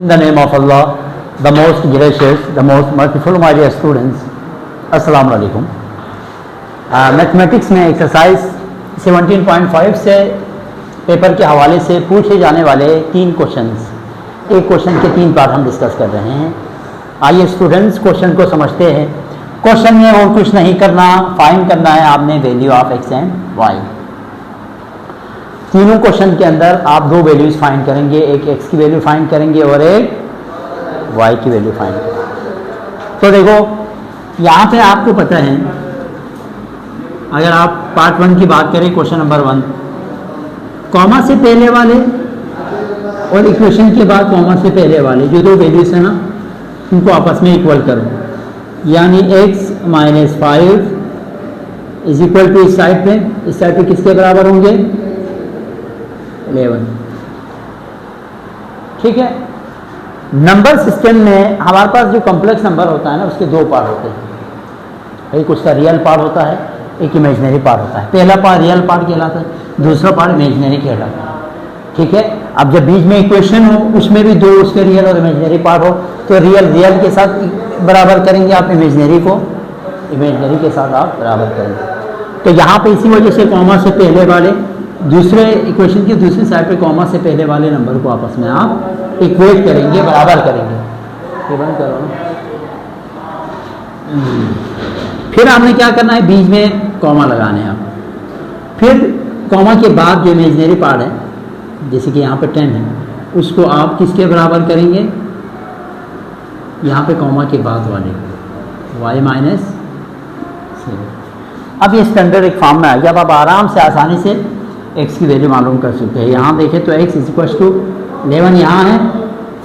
In the name of Allah, the most gracious, the most merciful, my dear students, Assalamu alaikum. Mathematics में exercise 17.5 से paper के हवाले से पूछे जाने वाले 3 क्वेश्चंस, एक क्वेश्चन के 3 पार्ट हम डिस्कस कर रहे हैं। आइए स्टूडेंट्स क्वेश्चन को समझते हैं। क्वेश्चन में और कुछ नहीं करना, फाइंड करना है आपने value of x and y. तीनों क्वेश्चन के अंदर आप 2 वैल्यूज फाइंड करेंगे, एक एक्स की वैल्यू फाइंड करेंगे और एक वाई की वैल्यू फाइंड करेंगे। तो देखो यहाँ पे आपको पता है, अगर आप पार्ट 1 की बात करें, क्वेश्चन नंबर 1, कॉमा से पहले वाले और इक्वेशन के बाद कॉमा से पहले वाले जो 2 वैल्यूज है ना, उनको आपस में इक्वल करो। यानी x minus 5 is equal to इस साइड पे किसके बराबर होंगे? 11। ठीक है। नंबर सिस्टम में हमारे पास जो कॉम्प्लेक्स नंबर होता है ना, उसके 2 पार्ट होते हैं। एक उसका रियल पार्ट होता है, एक इमेजिनरी पार्ट होता है। पहला पार्ट रियल पार्ट कहलाता है, दूसरा पार्ट इमेजिनरी कहलाता है। ठीक है। अब जब बीच में इक्वेशन हो, उसमें भी 2 उसके रियल और इमेजिनरी पार्ट हो, तो रियल के साथ बराबर करेंगे आप, इमेजिनरी को इमेजिनरी के साथ आप बराबर करेंगे। तो यहाँ पे इसी वजह से कॉमा से पहले वाले, दूसरे इक्वेशन की दूसरी साइड पे कॉमा से पहले वाले नंबर को आपस में आप इक्वेट करेंगे, बराबर करेंगे। ये बंद करो ना। फिर आपने क्या करना है, बीच में कॉमा लगाने हैं आप। फिर कॉमा के बाद जो इमेजिनरी पार्ट है, जैसे कि यहाँ पे 10 है, उसको आप किसके बराबर करेंगे? यहाँ पे कॉमा के बाद वाले y माइनस 7। अब ये स्टैंडर्ड एक फॉर्म में आ गया। अब आप आराम से आसानी से x की वैल्यू मालूम कर सकते हैं। यहाँ देखें तो x इज इक्वल टू 11 यहाँ है,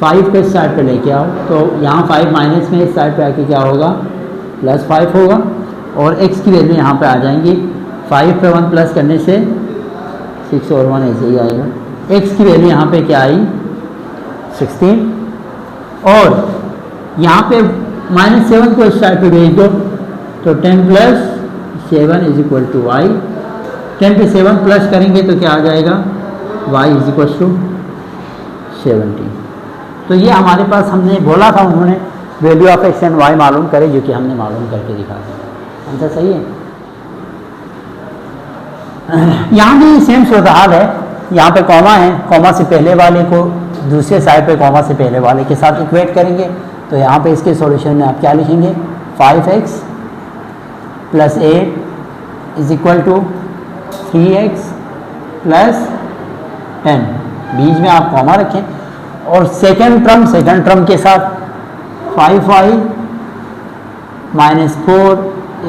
5 को इस साइड पे लेके आओ, तो यहाँ 5 माइनस में इस साइड पे आके क्या होगा? प्लस 5 होगा। और x की वैल्यू यहाँ पे आ जाएंगी, 5 पे 1 प्लस करने से 6 और 1 ऐसे ही आएगा। x की वैल्यू यहाँ पे क्या आई? 16। और यहाँ पे -7 को इस साइड पे भेज दो, तो 10 + 7 इज इक्वल टू वाई। 10 पे 7 प्लस करेंगे तो क्या आ जाएगा? y is equal to 17। तो ये हमारे पास, हमने बोला था उन्होंने value of x and y मालूम करे, जो कि हमने मालूम करके दिखा दिया। आंसर सही है। यहाँ भी सेम सूरत हाल है। यहाँ पे कॉमा है, कॉमा से पहले वाले को दूसरे साइड पे कॉमा से पहले वाले के साथ इक्वेट करेंगे। तो यहाँ पे इसके सॉल्यूशन में आप क्या लिखेंगे? 5x + 8 is equal to 3x + 10। बीच में आप कॉमा रखें और सेकंड टर्म के साथ 5y - 4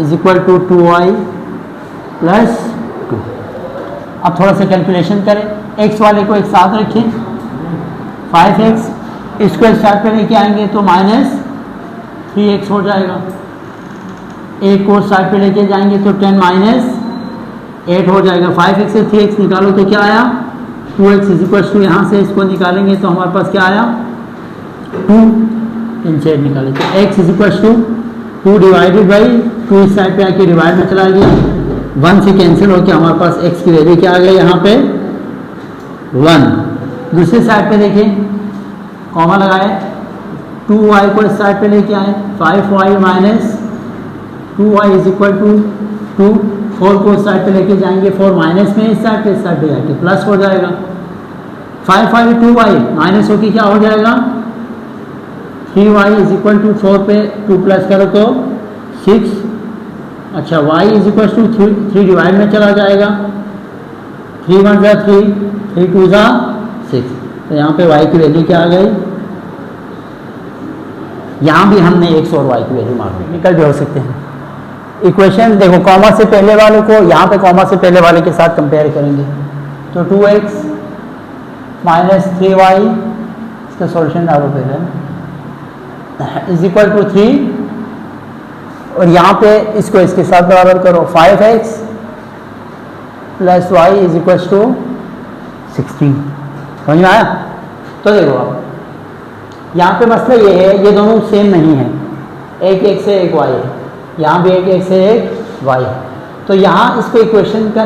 is equal to 2y + 2। अब थोड़ा सा कैलकुलेशन करें। x वाले को एक साथ रखें, 5x इसको इस साइड पे लेके आएंगे तो -3x हो जाएगा। एक को साइड पे लेके जाएंगे तो 10 - 8 हो जाएगा। 5x से 3x निकालो तो क्या आया? 2x इज इक्वल टू, यहाँ से इसको निकालेंगे तो हमारे पास क्या आया? 2। इन से निकालें तो x is equal to 2 divided by 2 इस साइड पे आके डिवाइड में चला गया, 1 से कैंसिल होकर हमारे पास x की वैल्यू क्या आ गई? यहाँ पे 1। दूसरी साइड पे देखिए, कॉमा लगाए, 2y को इस साइड पे लेके आए, 5y - 2y is equal to 2। 4 को इस साइड पे लेके जाएंगे, 4 माइनस में इस साइड पे जाके प्लस हो जाएगा। 5 2y माइनस होके क्या हो जाएगा? 3y इज इक्वल टू 4 पे 2 प्लस करो तो 6। अच्छा, y is equal to 3 divide में चला जाएगा, 3 1 = 3, 3 2 = 6। तो यहाँ पे y की वैल्यू क्या आ गई? यहाँ भी हमने x और y की वैल्यू मालूम, निकल भी हो सकते हैं। इक्वेशन देखो, कॉमा से पहले वाले को यहाँ पे कॉमा से पहले वाले के साथ कंपेयर करेंगे तो 2x - 3y, इसका सॉल्यूशन डालो पहले, इज इक्वल टू 3। और यहाँ पे इसको इसके साथ बराबर करो, 5x + y is equal to 16। समझ में आया? तो देखो आप यहाँ पे मसला ये है, ये दोनों सेम नहीं है, एक x से एक y है, यहाँ भी एक x से एक y है। तो यहाँ इसको इक्वेशन का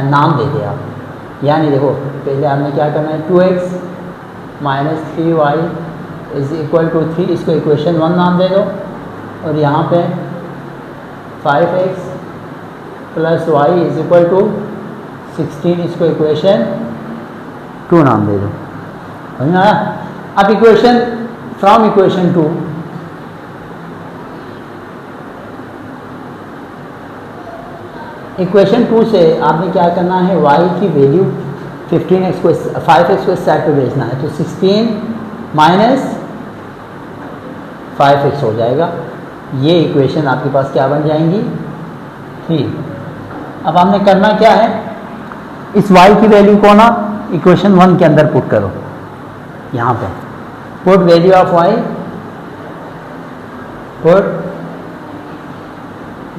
नाम दे दे आप। यानी देखो, पहले आपने क्या करना है, 2x - 3y is equal to 3, इसको इक्वेशन 1 नाम दे दो, और यहाँ पे 5x plus y is equal to 16, इसको इक्वेशन 2 नाम दे दो। समझ में आया? अब इक्वेशन फ्रॉम इक्वेशन 2 इक्वेशन 2 से आपने क्या करना है, y की वैल्यू 5x को इस साइड पे भेजना है, तो 16 माइनस 5x हो जाएगा। ये इक्वेशन आपके पास क्या बन जाएंगी, 3। अब हमने करना क्या है, इस y की वैल्यू को ना इक्वेशन 1 के अंदर पुट करो। यहाँ पे put value of y, put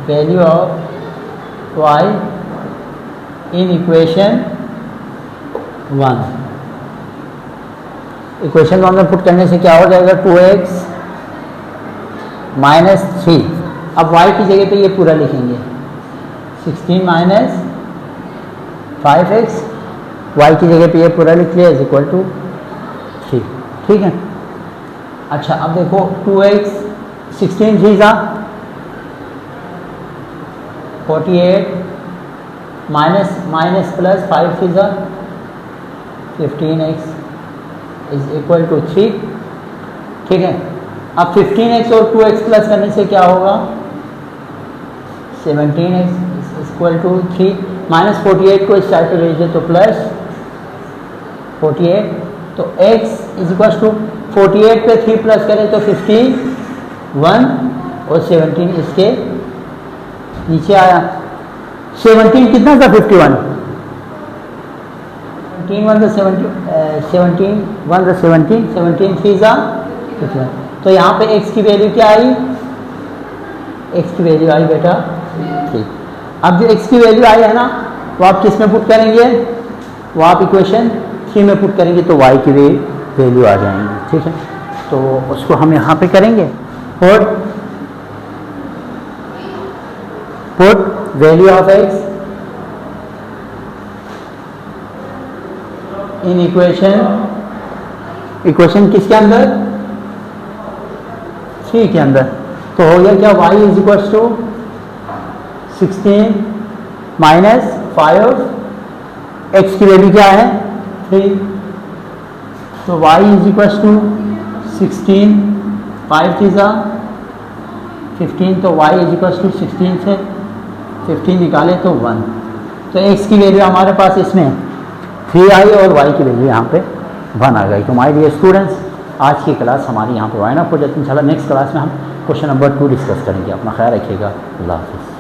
value of y in equation 1। Equation 1 में पुट करने से क्या हो जाएगा, 2x माइनस 3। अब y की जगह पे ये पूरा लिखेंगे, 16 माइनस 5x, y की जगह पे ये पूरा लिख लिया इज इक्वल टू 3। ठीक है। अच्छा अब देखो 2x 16 3 जा 48 माइनस प्लस 5 3 जा 15x इज इक्वल टू 3। ठीक है। अब 15x और 2x प्लस करने से क्या होगा, 17x is equal to 3। Minus 48 को इस साइड पे भेज दे तो प्लस 48, तो x इज इक्वल टू 48 पे 3 प्लस करें तो 51 और 17 इसके नीचे आया। 17 कितना था, 51, 17 1 17 1 17 17 3 जा 51। तो यहाँ पे x की वैल्यू क्या आई, x की वैल्यू आई बेटा 3। अब जो x की वैल्यू आई है ना, वो आप किस में पुट करेंगे, वो आप इक्वेशन 3 में पुट करेंगे तो y की वैल्यू आ जाएंगी। ठीक है, तो उसको हम यहाँ पे करेंगे, put value of x in equation किसके अंदर, 3 के अंदर। तो हो गया क्या, y is equal to 16 minus 5, x की वैल्यू क्या है 3, तो y इज इक्वल टू 16 5 3 जा 15, तो y इज इक्वल टू 16 से 15 निकाले तो 1। तो x की वैल्यू हमारे पास इसमें 3 आई और y की वैल्यू यहाँ पे 1 आ गई। तो माय डियर स्टूडेंट्स, आज की क्लास हमारी यहाँ पे वाइंड अप हो जाती है। इंशाल्लाह नेक्स्ट क्लास में हम क्वेश्चन नंबर 2 डिस्कस करेंगे। अपना ख्याल रखिएगा। अल्लाह हाफिज़।